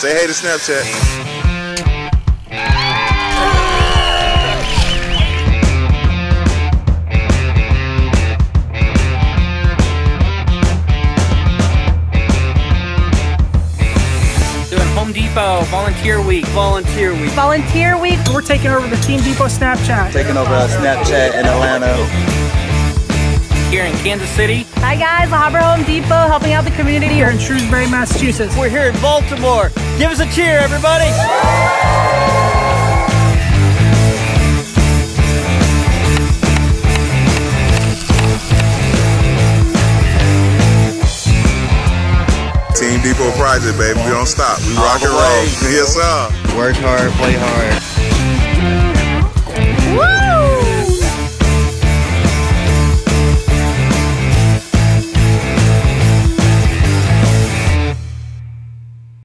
Say hey to Snapchat. Home Depot, Volunteer Week. Volunteer Week. Volunteer Week. We're taking over the Team Depot Snapchat. Taking over Snapchat in Atlanta. Here in Kansas City. Hi guys, the Harbor Home Depot helping out the community. Here in Shrewsbury, Massachusetts. We're here in Baltimore. Give us a cheer, everybody. Team Depot project, baby. We don't stop. We rock and roll. Yes, sir. Work hard, play hard.